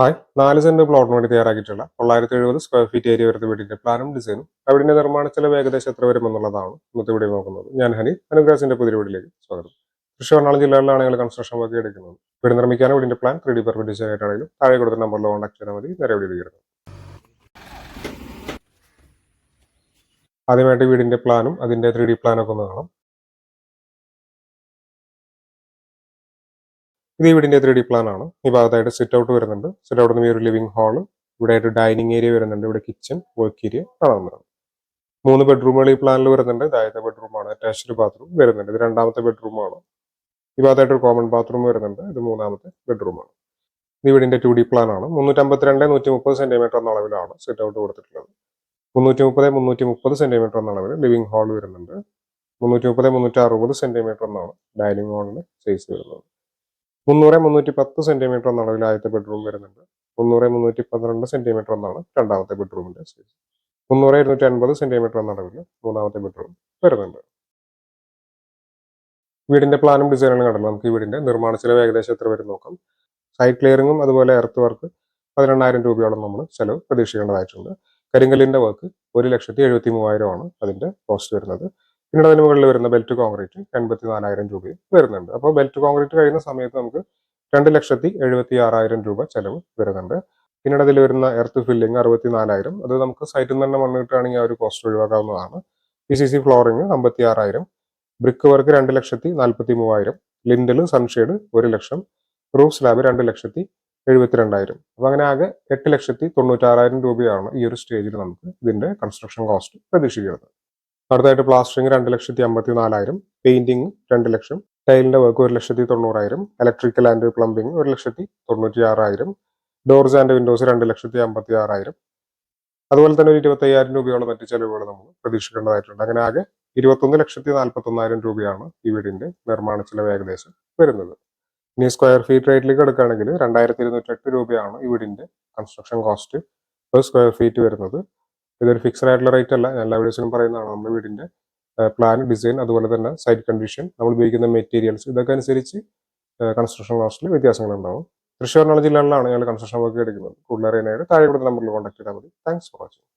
Hi 4 saint പ്ലോട്ടിന് വേണ്ടി തയ്യാറാക്കിയിട്ടുള്ള 970 square feet area വരുന്ന വീടിന്റെ പ്ലാനും ഡിസൈനും അവിടിന്റെ നിർമ്മാണ ചെലവ് ഏകദേശം എത്ര വരുമെന്നുള്ളതാണ് ഇന്നത്തെ വീഡിയോ നോക്കുന്നത്. ഞാൻ അനുഗ്രാസിന്റെ പുതിയ വീടിലേക്ക് സ്വാഗതം. തൃശ്ശൂർ എറണാകുളം ജില്ലകളിലാണ് ഞങ്ങൾ കൺസ്ട്രക്ഷൻ വർക്ക് എടുക്കുന്നത്. വീട് നിർമ്മിക്കാൻ വീടിന്റെ പ്ലാൻ 3D പെർമിറ്റ് ഡിസൈൻ ആയിട്ടാണെങ്കിലും താഴെ കൊടുത്ത നമ്പറിൽ കോൺടാക്ട് ചെയ്താൽ മതി. നേരെ വീഡിയോ എടുക്കുന്നത്. ആദ്യമായിട്ട് വീടിന്റെ പ്ലാനും അതിന്റെ 3D പ്ലാനൊക്കെ ഒന്ന് കാണാം. ഇത് ഈ വീടിന്റെ 3D പ്ലാൻ ആണ്. ഈ ഭാഗത്തായിട്ട് സിറ്റ് ഔട്ട് വരുന്നുണ്ട്. സിറ്റ് ഔട്ടിൽ നിന്ന് ഒരു ലിവിംഗ് ഹാള്, ഇവിടെ ആയിട്ട് ഡൈനിങ് ഏരിയ വരുന്നുണ്ട്. ഇവിടെ കിച്ചൺ, വർക്ക് ഏരിയ കാണാവുന്നതാണ്. 3 ബെഡ്റൂമുകൾ ഈ പ്ലാനിൽ വരുന്നുണ്ട്. ഇതാദ്യത്തെ ബെഡ്റൂമാണ്. അറ്റാച്ച്ഡ് ബാത്റൂം വരുന്നുണ്ട്. ഇത് രണ്ടാമത്തെ ബെഡ്റൂമാണ്. ഈ ഭാഗത്തായിട്ട് ഒരു കോമൺ ബാത്റൂം വരുന്നുണ്ട്. ഇത് മൂന്നാമത്തെ ബെഡ്റൂമാണ്. ഈ വീടിന്റെ 2D പ്ലാൻ ആണ്. 352 130 സെന്റിമീറ്റർ എന്ന അളവിലാണ് സിറ്റ് ഔട്ട് കൊടുത്തിട്ടുള്ളത്. 330 330 സെന്റിമീറ്റർ എന്ന അളവിൽ ലിവിംഗ് ഹാൾ വരുന്നുണ്ട്. 330 360 സെന്റിമീറ്റർ എന്നാണ് ഡൈനിങ് ഹാളിന്റെ സൈസ് വരുന്നത്. 300 310 സെന്റിമീറ്റർ എന്ന അളവിൽ ആദ്യത്തെ ബെഡ്റൂം വരുന്നുണ്ട്. 300 312 സെന്റിമീറ്റർ എന്നാണ് രണ്ടാമത്തെ ബെഡ്റൂമിന്റെ സൈസ്. 300 250 സെന്റിമീറ്റർ എന്ന അളവിൽ മൂന്നാമത്തെ ബെഡ്റൂം വരുന്നുണ്ട്. വീടിന്റെ പ്ലാനും ഡിസൈനും കണ്ടു. നമുക്ക് ഈ വീടിന്റെ നിർമ്മാണ ചെലവ് ഏകദേശം എത്ര വരും നോക്കാം. സൈറ്റ് ക്ലിയറിംഗും അതുപോലെ എർത്ത് വർക്ക് 12,000 രൂപയോളം നമ്മൾ ചെലവ് പ്രതീക്ഷിക്കേണ്ടതായിട്ടുണ്ട്. കരിങ്കല്ലിന്റെ വർക്ക് 1,73,000 ആണ് അതിന്റെ കോസ്റ്റ് വരുന്നത്. പിന്നീട് അതിന് മുകളിൽ വരുന്ന ബെൽറ്റ് കോൺക്രീറ്റ് 84,000 രൂപയും വരുന്നുണ്ട്. അപ്പോൾ ബെൽറ്റ് കോൺക്രീറ്റ് കഴിയുന്ന സമയത്ത് നമുക്ക് 2,76,000 രൂപ ചെലവ് വരുന്നുണ്ട്. പിന്നീട് അതിൽ വരുന്ന എർത്ത് ഫില്ലിംഗ് 64,000. അത് നമുക്ക് സൈറ്റിൽ നിന്ന് തന്നെ മണ്ണ് കിട്ടുകയാണെങ്കിൽ ആ ഒരു കോസ്റ്റ് ഒഴിവാക്കാവുന്നതാണ്. PCC flooring 56,000. Brick work 2,43,000. Lintel sunshade 1,00,000. Roof slab 2,72,000. അപ്പൊ അങ്ങനെ ആകെ 8,96,000 രൂപയാണ് ഈ ഒരു സ്റ്റേജിൽ നമുക്ക് ഇതിന്റെ കൺസ്ട്രക്ഷൻ കോസ്റ്റ് പ്രതീക്ഷിക്കുന്നത്. അടുത്തായിട്ട് പ്ലാസ്റ്ററിംഗ് 2,54,000. പെയിന്റിംഗ് 2,00,000. ടൈലിന്റെ work 1,90,000. Electrical and plumbing 1,96,000. Doors and windows 2,56,000. അതുപോലെ തന്നെ ഒരു 25,000 രൂപയോളം മറ്റ് ചെലവുകൾ നമ്മൾ പ്രതീക്ഷിക്കേണ്ടതായിട്ടുണ്ട്. അങ്ങനെ ആകെ 21,41,000 രൂപയാണ് ഈ വീടിന്റെ നിർമ്മാണ ചെലവ് ഏകദേശം വരുന്നത്. ഇനി സ്ക്വയർ ഫീറ്റ് റേറ്റിലേക്ക് എടുക്കുകയാണെങ്കിൽ 2,208 രൂപയാണ് ഈ വീടിന്റെ construction cost per square feet വരുന്നത്. ഇതൊരു ഫിക്സഡ് ആയിട്ടുള്ള റേറ്റ് അല്ല. ഞാൻ എല്ലാ വീഡിയോസിലും പറയുന്നതാണ്. നമ്മുടെ വീടിന്റെ പ്ലാൻ, ഡിസൈൻ, അതുപോലെ തന്നെ സൈറ്റ് കണ്ടീഷൻ, നമ്മൾ ഉപയോഗിക്കുന്ന മെറ്റീരിയൽസ്, ഇതൊക്കെ അനുസരിച്ച് കൺസ്ട്രക്ഷൻ കോസ്റ്റിൽ വ്യത്യാസങ്ങൾ ഉണ്ടാവും. തൃശ്ശൂർ എറണാകുളം ജില്ലകളിലാണ് ഞങ്ങൾ കൺസ്ട്രക്ഷൻ വർക്ക് എടുക്കുന്നത്. കൂടുതൽ അറിയാനായിട്ട് താഴെ കൊടുത്ത നമ്പറിൽ കോൺടാക്ട് ചെയ്താൽ മതി. Thanks for watching.